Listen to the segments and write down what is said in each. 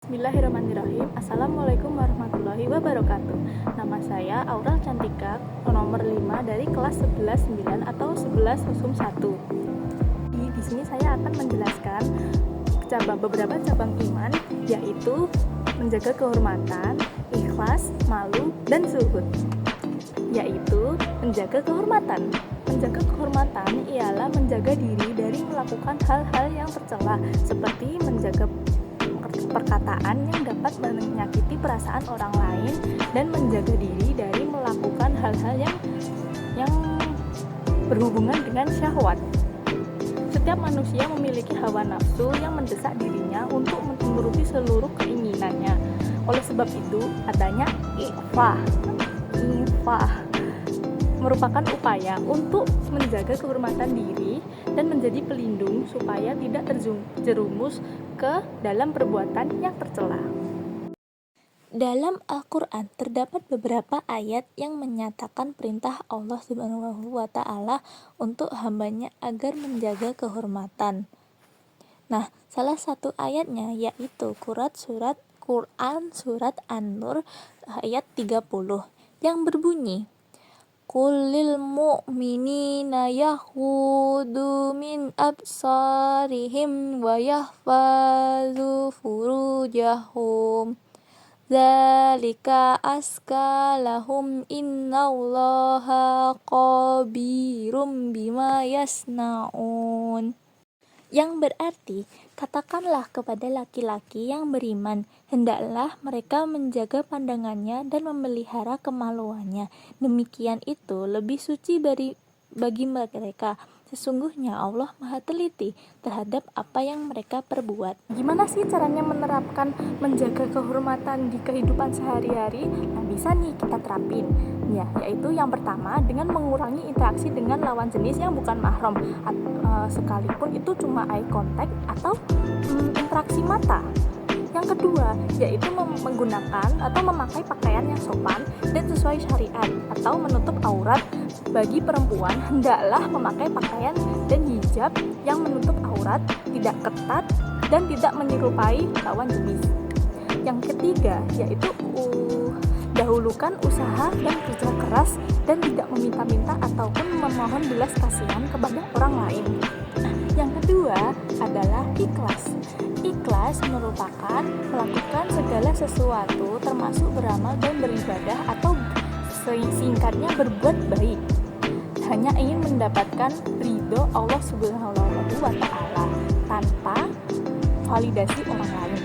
Bismillahirrahmanirrahim. Assalamualaikum warahmatullahi wabarakatuh. Nama saya Aurel Cantika, nomor 5 dari kelas 11-9 atau 11 Husum 1. Di sini saya akan menjelaskan beberapa cabang iman, yaitu menjaga kehormatan, ikhlas, malu, dan zuhud. Yaitu menjaga kehormatan. Menjaga kehormatan ialah menjaga diri dari melakukan hal-hal yang tercela, seperti menjaga perkataan yang dapat menyakiti perasaan orang lain dan menjaga diri dari melakukan hal-hal yang berhubungan dengan syahwat. Setiap manusia memiliki hawa nafsu yang mendesak dirinya untuk menuruti seluruh keinginannya. Oleh sebab itu, adanya ifah merupakan upaya untuk menjaga kehormatan diri dan menjadi pelindung supaya tidak terjerumus ke dalam perbuatan yang tercela. Dalam Al-Quran terdapat beberapa ayat yang menyatakan perintah Allah Subhanahu wa Ta'ala untuk hambanya agar menjaga kehormatan. Nah, salah satu ayatnya yaitu Quran surat An-Nur ayat 30 yang berbunyi, Qulil mu'minina yaghuddu min absarihim wa yahfazu furujahum dzalika azka lahum innallaha khabirum bima yasnaun. Yang berarti, katakanlah kepada laki-laki yang beriman, hendaklah mereka menjaga pandangannya dan memelihara kemaluannya. Demikian itu lebih suci bagi mereka. Sesungguhnya Allah Maha Teliti terhadap apa yang mereka perbuat. Gimana sih caranya menerapkan menjaga kehormatan di kehidupan sehari-hari? Nah, bisa nih kita terapin. Ya, yaitu yang pertama dengan mengurangi interaksi dengan lawan jenis yang bukan mahram, sekalipun itu cuma eye contact atau interaksi mata. Yang kedua, yaitu menggunakan atau memakai pakaian yang sopan dan sesuai syariat atau menutup aurat. Bagi perempuan, hendaklah memakai pakaian dan hijab yang menutup aurat, tidak ketat, dan tidak menyerupai lawan jenis. Yang ketiga, yaitu dahulukan usaha dan kerja keras dan tidak meminta-minta ataupun memohon belas kasihan kepada orang lain. Yang kedua adalah ikhlas. Ikhlas merupakan melakukan segala sesuatu termasuk beramal dan beribadah atau singkatnya berbuat baik, hanya ingin mendapatkan ridho Allah Subhanahu wa Ta'ala tanpa validasi orang lain.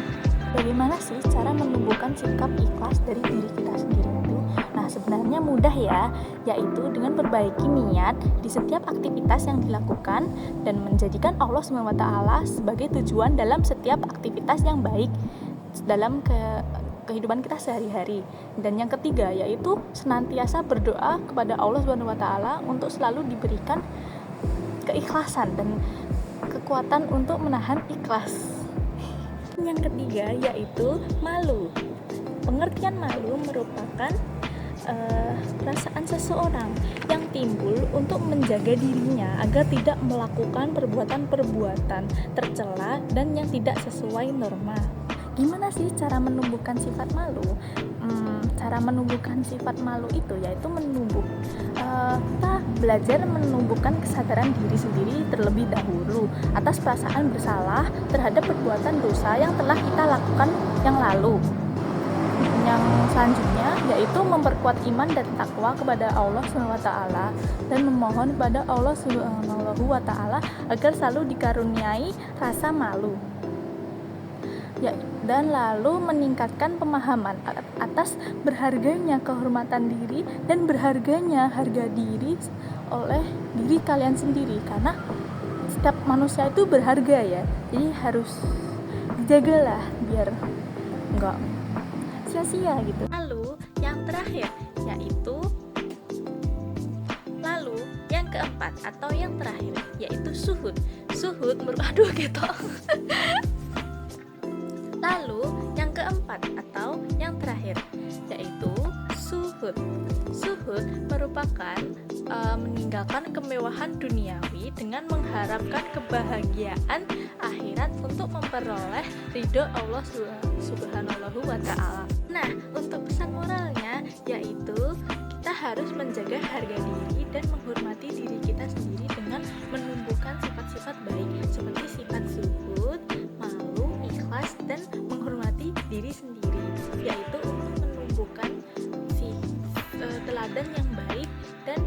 Bagaimana sih cara menumbuhkan sikap ikhlas dari diri kita sendiri itu? Nah, sebenarnya mudah ya, yaitu dengan perbaiki niat di setiap aktivitas yang dilakukan dan menjadikan Allah SWT sebagai tujuan dalam setiap aktivitas yang baik dalam kehidupan kita sehari-hari. Dan yang ketiga yaitu senantiasa berdoa kepada Allah SWT untuk selalu diberikan keikhlasan dan kekuatan untuk menahan ikhlas. Yang ketiga yaitu malu. Pengertian malu merupakan perasaan seseorang yang timbul untuk menjaga dirinya agar tidak melakukan perbuatan-perbuatan tercela dan yang tidak sesuai norma. Gimana sih cara menumbuhkan sifat malu? Cara menumbuhkan sifat malu itu yaitu kita belajar menumbuhkan kesadaran diri sendiri terlebih dahulu atas perasaan bersalah terhadap perbuatan dosa yang telah kita lakukan yang lalu. Yang selanjutnya yaitu memperkuat iman dan takwa kepada Allah SWT dan memohon kepada Allah SWT agar selalu dikaruniai rasa malu. Dan lalu meningkatkan pemahaman atas berharganya kehormatan diri dan berharganya harga diri oleh diri kalian sendiri, karena setiap manusia itu berharga ya, jadi harus dijagalah biar enggak sia-sia gitu. Lalu yang terakhir yang keempat atau yang terakhir yaitu suhud gitu. Lalu yang keempat atau yang terakhir yaitu suhud merupakan meninggalkan kemewahan duniawi dengan mengharapkan kebahagiaan akhirat untuk memperoleh ridho Allah Subhanahu wa Ta'ala. Nah, untuk pesan moralnya yaitu kita harus menjaga harga diri dan menghormati diri kita sendiri dengan menumbuhkan sifat-sifat baik seperti sifat zuhud, malu, ikhlas, dan menghormati diri sendiri, yaitu untuk menumbuhkan teladan yang baik dan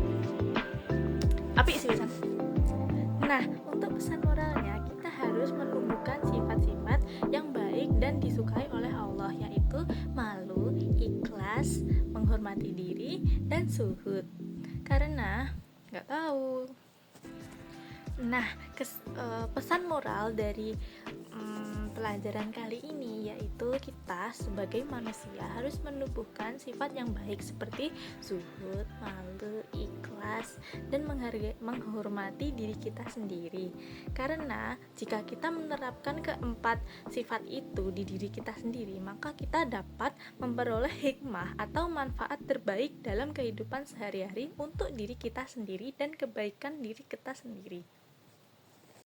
apik sih pesan. Nah, untuk pesan moralnya kita harus menumbuhkan sifat-sifat yang baik dan disukai oleh Allah, yaitu malu, ikhlas, menghormati diri, dan zuhud. Karena nggak tahu. Nah, pesan moral dari pelajaran kali ini yaitu kita sebagai manusia harus menumbuhkan sifat yang baik seperti zuhud, malu, ikhlas, dan menghormati diri kita sendiri. Karena jika kita menerapkan keempat sifat itu di diri kita sendiri, maka kita dapat memperoleh hikmah atau manfaat terbaik dalam kehidupan sehari-hari untuk diri kita sendiri dan kebaikan diri kita sendiri.